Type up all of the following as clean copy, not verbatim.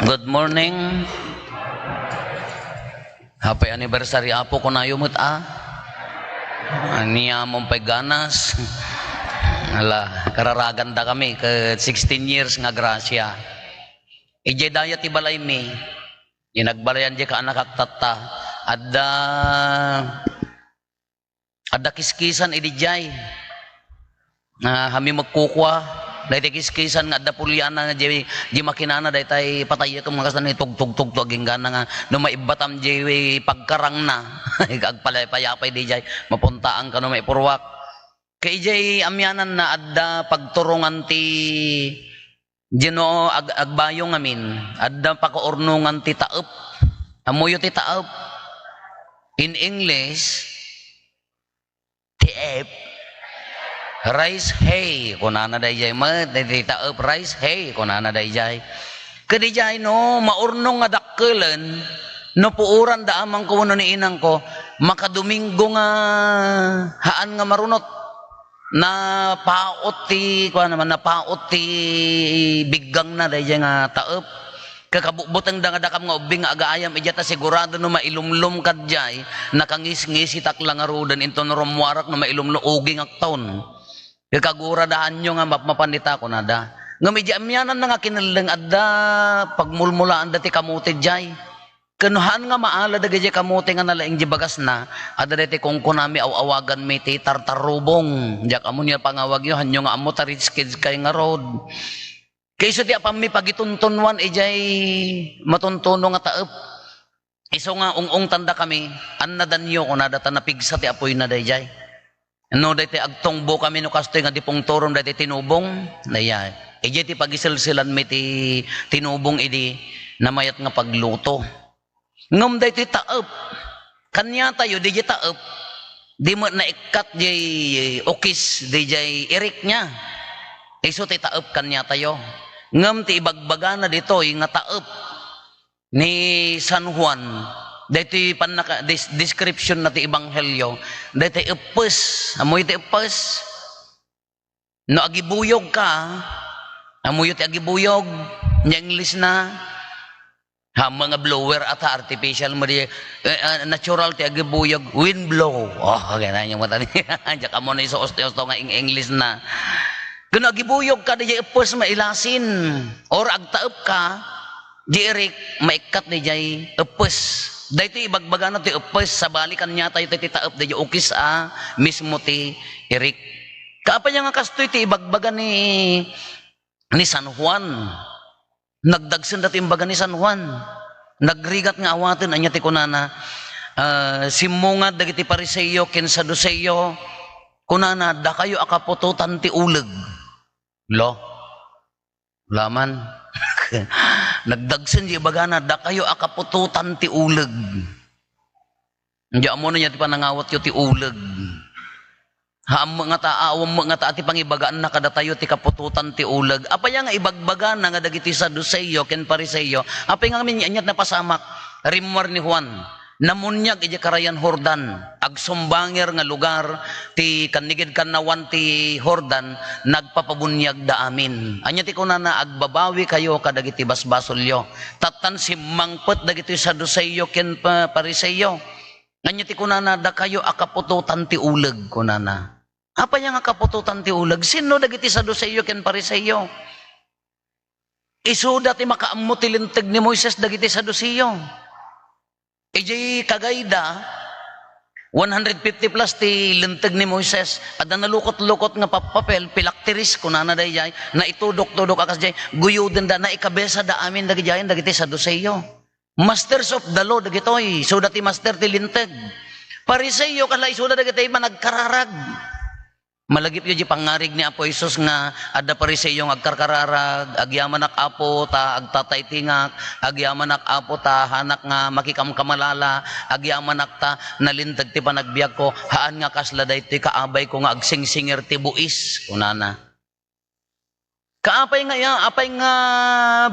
Good morning. Happy anniversary apo ko na yumot Niya mong pagganas. Ala, kararagan da kami ka 16 years nga grasya. Ije daya ti balay mi. Inagbalayan di ka anak at tata. Adda kiskisan idijay. Hami magkukwa. Dahil kiskisan nga adda pulyana nga di makinana dahil tayo patay ka mga kasan tug aging gana nga no maibatam di pagkarang na agpalay-payapay di jay mapuntaan ka no maipurwak kay jay amyanan na adda pagturungan ti Ginoo agbayong amin adda pakaurnungan ti taep amuyo ti taep in English TF rice hay kunana dayjay madita up rice hay kunana dayjay kadijay no maurnong nga dakkelan no puuran da amang ko no ni inang ko makadomingo nga haan nga marunot na paot ti kuan naman na paot ti biggang na dayjay nga taep kakabubutang dangadakam nga ubing nga agaayam ijata sigurado no mailumlum kadjay nakangis-ngisi taklang nga rudan into no rumwarak no mailumlum uging aktaon kaguradahan nyo nga mapandita ko na da. Nga medya amyanan na nga kinalang adda pagmulmulaan dati kamuti jay. Kanuhan nga maala da gaya kamuti nga nalaing di bagas na. Ada dati kung kunami awagan may ti tartarubong. Diyak amo niya pangawag yun. Hanyo nga amo tarits kids kay nga road. Kaysa di apam may pagituntunwan ijay matuntuno nga taep. Iso nga ung tanda kami. An nadanyo ko na data napigsa ti apoy na dayjay. No dati agtongbo kami no kastoy nga di pong torom dati tinubong naya ije ti pagisilsilan mi ti tinubong idi namayat nga pagluto ngem dati taep kanya tayo di taep di mo na ikat di okis di jay irik nya iso ti taep kanya tayo ngem ti ibagbaga na dito nga taep ni San Juan dati panaka description na ti ebanghelyo dati epes amoy ti epes no agibuyog ka amoy ti agibuyog nya English na mga blower at artificial natural ti agibuyog wind blow gana yung mata niya jak amo na iso osto nga English na kuno agibuyog ka di epes mailasin or agtaep ka di erik maikat ni jay epes dahito ibagbaga na ti upes sa balikan niya tayo ti taep di ukis mismo ti Eric. Kaapa niya nga kastoy ti ibagbaga ni San Juan. Nagdagsen dati imbaga ni San Juan. Nagrigat nga awaten anya ti kunana simungad dagiti Pariseyo ken Saduseyo kunana da kayo akapututan ti uleg. Lo. Laman. Nagdagsen di bagana da kayo akapututan ti uleg. Hindi amo na niya ti panangawat yo ti uleg. Haam nga taawam nga ta ati pangibagaan na kada tayo ti kapututan ti uleg. Apa nga ibagbaga na nga dagiti Saduseyo ken Pariseyo. Apa nga min anyat na pasamak rimwar ni Juan. Namunyag iti karayan Jordan agsumbanger nga lugar ti kanigid kanawan ti Jordan nagpapabunyag da amin anya ti kunana agbabawi kayo kadagiti basbasolyo tatan simmangpet dagiti Saduseyo ken Pariseyo anya ti kunana da kayo akapututan ti uleg kunana apa yang akapututan ti uleg sino dagiti Saduseyo ken Pariseyo isuda ti makaammo ti linteg ni Moises dagiti Saduseyo ijay kagayda 150 plus ti linteg ni Moises ada nalukot-lukot nga papel pilaktiris kunana dayjay na itudok-tudok akas jay guyuden da na ikabesa da amin dagiti dagiti Saduseyo masters of the law dagitoy so dati master ti linteg Pariseyo kalay so dagiti managkararag malagip yung pangarig ni Apo Isus nga adda Pariseyo nga agkarkararag agyaman ak apo ta agtatay tingak agyaman ak apo ta hanak nga makikamkamalala agyaman ak ta nalintag ti panagbiag ko haan nga kasla dayti kaabay ko nga agsingsinger ti buis kunana kaapay nga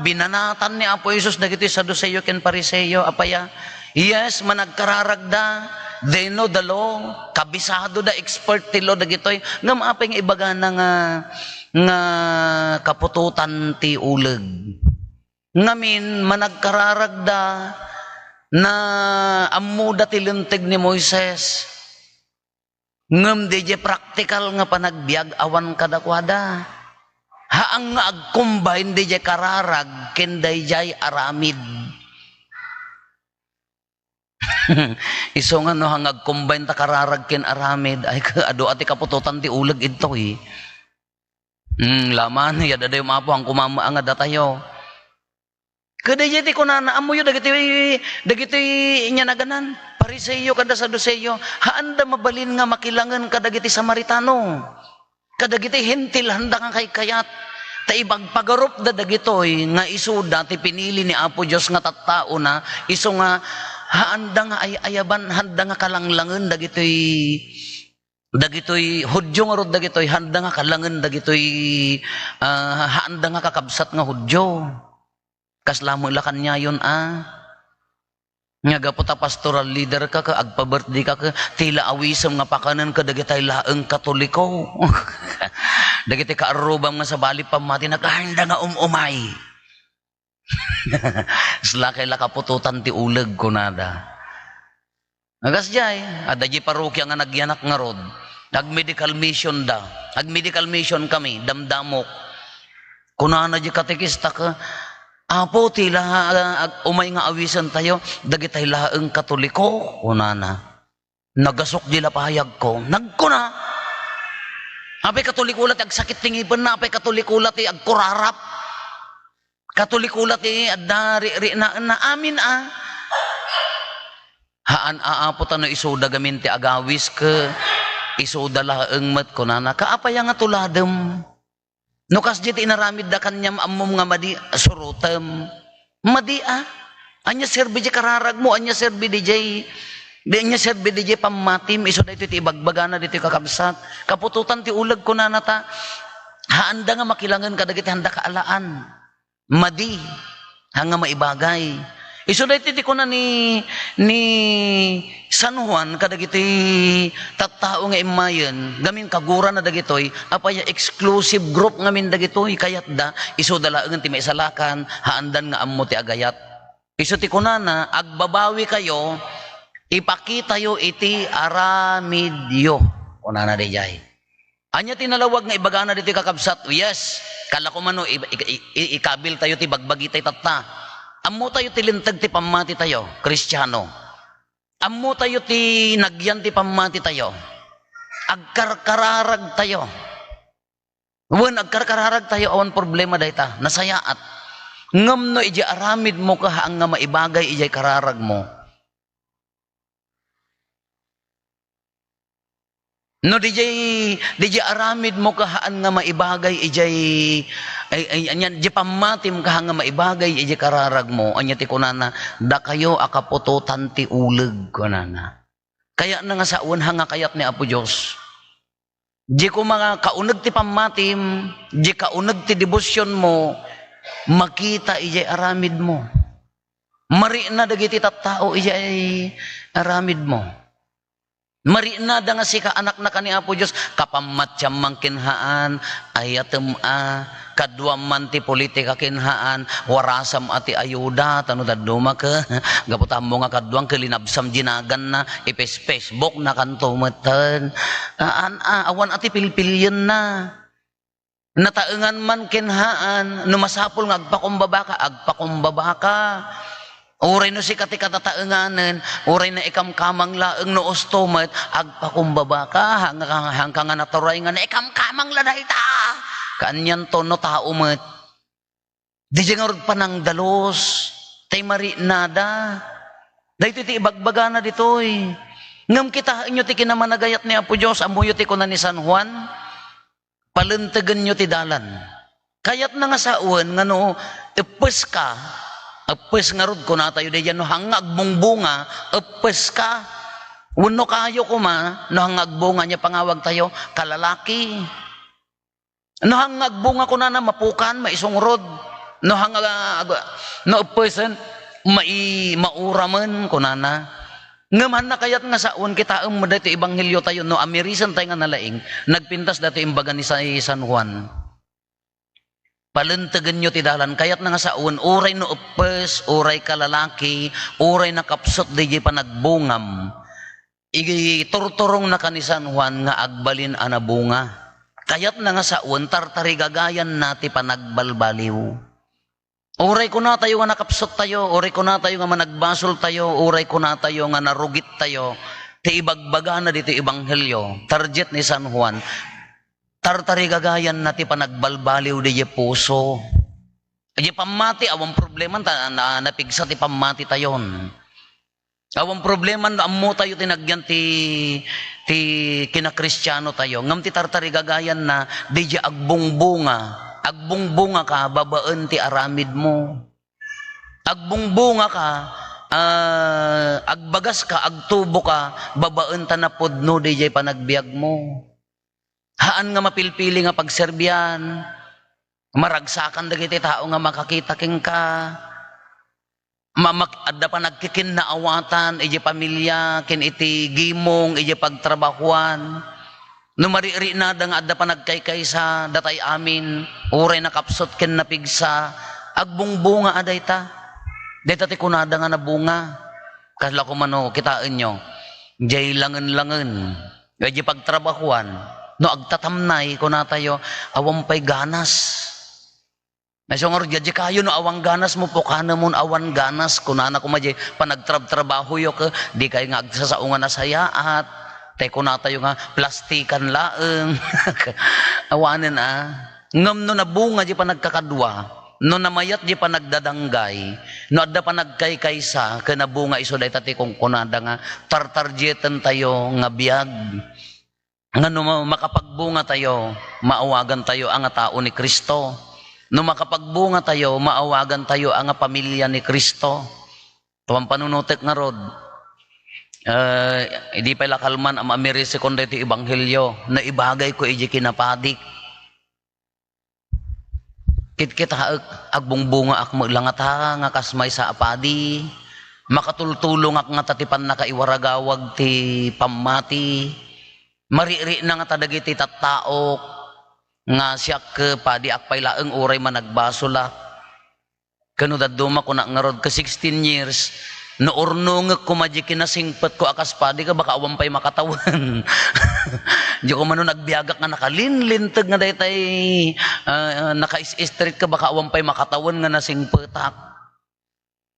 binanatan ni Apo Isus dagiti Saduseyo ken Pariseyo apaya yes managkararagda they know the law kabisado da expert ti law dagitoy ngam apay nga ibaga na nga nga kapututan ti uleg. Ngamin managkararagda na ammo dati linteg ni Moises. Ngem DJ practical nga panagbiag awan kadakwada. Haang nga agcombine DJ kararag ken DJ aramid. Iso nga no hangag combine ta kararag ken aramid ay ado ati kapututan ti uleg idto eh. Laman ya daday mapo ang kumama nga datayo. Kadayati ko na naamoy dagiti inya naganan. Pariseyo kada Saduseyo, haanda mabalin nga makilangan kadagiti Samaritano. Kadagiti hentil handa nga kay kayat. Ta ibang pagarup da dagitoy nga isu dati pinili ni Apo Dios nga tattao na isu nga haanda nga ayaban handa nga kalanglangan dagitoy Hudyo nga rod dagitoy handa nga kalangan dagitoy haanda nga kakabsat nga Hudyo. Kaslamo ilakan niya yun nga gaputa pastoral leader ka agpa-birthday ka tila awisam nga pakanan ka dagitay laeng Katoliko. Dagiti kaarubam nga sa bali pamati nagahanda nga umay. Slakay la kapututan ti uleg kunada. Nagas jay adagi parokya nga nagyanak nga rod. Nag-medical mission da. Nag-medical mission kami damdamok. Kunana di katekista ka Apo tila umay nga awisan tayo dagitay laeng Katoliko kunana. Nagasok dila pahayag ko. Nagkuna. Apay Katolikulat ag sakit tingipan na apay Katolikulat ag kurarap. Katolikulat adari na amin Haan aapo tano isuda gamin ti agawis ke isuda laeng met kunana. Kaapay nga tuladem. No kas jiti inaramid da kanyam ammom nga madi surutem. Madi anya serbi di kararag mo, anya serbi di jay. Di anya serbi di jay pamatim. Iso da ito ti ibagbagana dito kakabsat. Kapututan ti ulag ko na nata. Haanda nga makilangan kadagiti handa kaalaan. Madi. Hanga maibagay. Iso da iti ko na ni San Juan kadagiti tattao nga imayen gamin kagura na dagitoy apaya exclusive group ngamin dagitoy kayat da iso dalaengan ti maisalakan haandan nga ammo ti agayat. Iso ti kunana agbabawi kayo ipakita yo iti aramidyo kunana dijay. Anya tinalawag nga ibagana dito kakabsat. Yes, kala ko mano ikabil tayo ti bagbagi tay tatta. Ammo tayo tilintag ti pamati tayo, Kristiyano. Ammo tayo ti nagyan ti pamati tayo. Agkarkararag tayo. Wen agkarkararag tayo awan problema dayta, nasayaat. Ngam no iji aramid mo ka ang nga maibagay iji kararag mo. No DJ aramid mo kahaan nga maibagay ijay anyan di pamatim ka nga maibagay ijay kararag mo anya ti kunana da kayo akapututan ti uleg kunana. Kaya na nga sa unha nga kayat ni Apo Dios. Di ko mga kauneg ti pamatim, di kauneg ti debosyon mo makita ijay aramid mo. Mari na dagiti tattao ijay aramid mo. Mari na da nga si ka anak na kani Apo Dios kapamatsyam mangkinhaan ayatem kadwa man ti politika kinhaan warasam ati ayuda tano daduma ka gaputam mo nga kadwang kelinabsam jinagan na Facebook na kanto meten awan ati pilpilyen na nataengan man kinhaan no masapul nga agpakumbaba ka Uray no si katikatataenganen, uray na ikamkamang laeng no ostomet, agpakumbaba ka, hanggang nga naturay nga na ikamkamang laday ta. Kaanyan to no tao met. Di nga rod panang dalos, tay mari nada. Dahito ti ibagbaga na ditoy. Ngam kita inyo ti kinamanagayat ni Apo Dios, amuyo ti kuna ni San Juan, palentagan nyo ti dalan. Kayat na nga saon, nga no, ipes ka, epes nga rod ko na tayo diyan no hangag bunga epes ka uno kayo ko no hangag bunga niya pangawag tayo kalalaki no hangag bunga ko na mapukan maisungrod no hangag no epesen mauraman ko na ngaman na kayat nga saon kita ang dati ebanghelyo tayo no amirisan tayo nga nalaing nagpintas dati imbaga ni San Juan Paluntagan nyo ti dalan, kayat na nga sa un, uray no upes, uray kalalaki, uray na kapsot, di panagbungam. Iturturong na kanisan Juan nga agbalin anabunga. Kayat na nga sa un, tartarigagayan na ti panagbalbaliw. Uray ko na tayo nga nakapsot tayo, uray ko na tayo nga managbasol tayo, uray ko na tayo nga narugit tayo, ti ibagbaga na dito ibanghelyo, target ni San Juan, tartarigagayan na ti panagbalbaliw di puso. Di pamati, awang problema na napigsa ti pamati tayon. Awang problema na amo tayo tinagyan ti kinakristyano tayo. Ngam ti tartarigagayan na di agbungbunga ka, babaan ti aramid mo. Agbungbunga ka, agbagas ka, agtubo ka, babaan tanapod no di panagbiag mo. Haan nga mapilpili nga pagserbyan, maragsakan dagiti tao nga makakita king ka, adda pa nagkikin na awatan, iji pamilya, kin iti gimong, iji pagtrabahuan, numariri na nga adda pa nagkaykaysa, datay amin, uray na kapsot kin napigsa, agbungbunga aday ta, deta ti kunada nga nabunga, kasla kumano, kitaan nyo, jay langan-langan, iji pagtrabahuan, no agtatamnay ko na tayo, awang pa'y ganas. Nasungor, gadya kayo no awang ganas mo po, kana mo awan ganas, kunana ko madya, panagtrabaho yo ka, di kayo nga agsasaungan na saya at, teko na tayo nga, plastikan laeng, awanin ngam no nabunga di pa nagkakadwa, no namayat di pa nagdadanggay, no adda pa nagkaykaysa, kanabunga iso day tati kong kunada nga, tartarjetan tayo nga biyag, nga no makapagbunga tayo, maawagan tayo ang tao ni Kristo. No makapagbunga tayo, maawagan tayo ang pamilya ni Kristo. Tuwang panunutik nga rod. Hindi pa lakalman ang amirisi kundi iti Ebanghelyo na ibagay ko iji kinapadik. Kit-kita agbungbunga ak maglangata nga kasmay sa apadi. Makatultulong ak nga tatipan na kaiwaragawag ti pamati. Mariri na nga tadagiti tattaok nga siya padi akpay laeng uray managbasula. Kano daduma ko na ngarod ka 16 years no urnong kumadji kinasingpet ko akas padi ka baka awan pay makatawan. Di ko mano nagbiagak nga nakalinlintag nga daytay naka-street ka baka awan pay makatawan nga nasingpetak.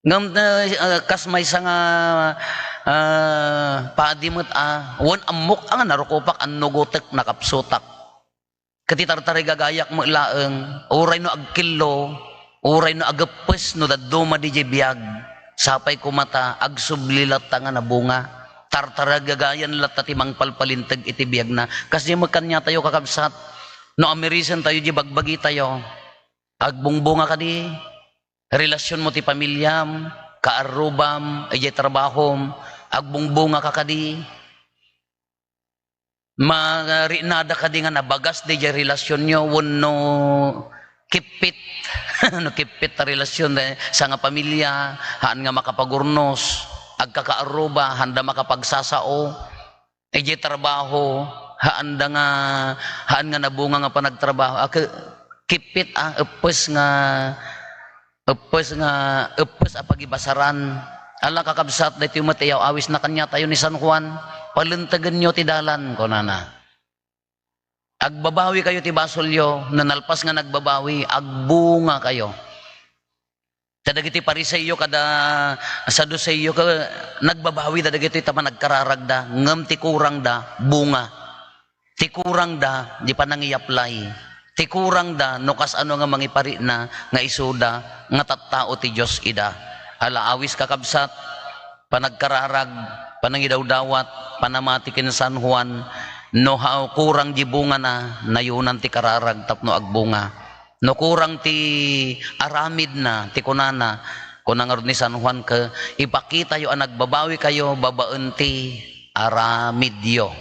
Ngam kasmay sa nga padimot wan amok ang narukupak ang nugutek nakapsutak katitartari gagayak mo ilaeng uray no agkilo uray no agapes no daduma di biyag sapay kumata agsublilat nga nabunga tartara gagayan lat timang palpalintag iti biyag na kasi magkanya tayo kakabsat no amerisan tayo di bagbagi tayo agbungbunga ka di relasyon mo ti pamilyam kaarubam ay trabahom agbungbunga ka kadi marinada kadi nga nabagas di relasyon nyo wano kipit no kipit ta relasyon sa nga pamilya haan nga makapagurnos agkakaaruba handa makapagsasao ay trabaho haan nga nabunga nga panagtrabaho kipit epes apagibasaran ala kakabsat na ito matiyaw awis na kanya tayo ni San Juan paluntagan nyo ti dalan ko nana agbabawi kayo ti basolyo nanalpas nga nagbabawi agbunga kayo tadagiti pariseyo kada saduseyo ka nagbabawi tadagiti tama nagkararagda ngam ti kurang da bunga ti kurang da di pa nangiapply ti kurang da no kas ano nga mangipari na nga isuda nga tattao ti Dios ida hala awis kakabsat panagkararag panangidawdawat panamati kin San Juan no kurang di bunga na nayunan ti kararag tapno agbunga no kurang ti aramid na ti kunana kunang ni San Juan ka ipakita yo ang nagbabawi kayo babaan ti aramidyo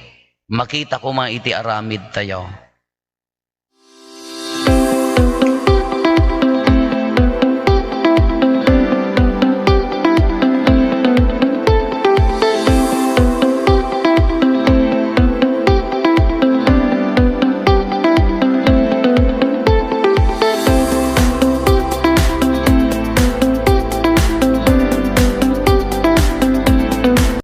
makita ko iti aramid tayo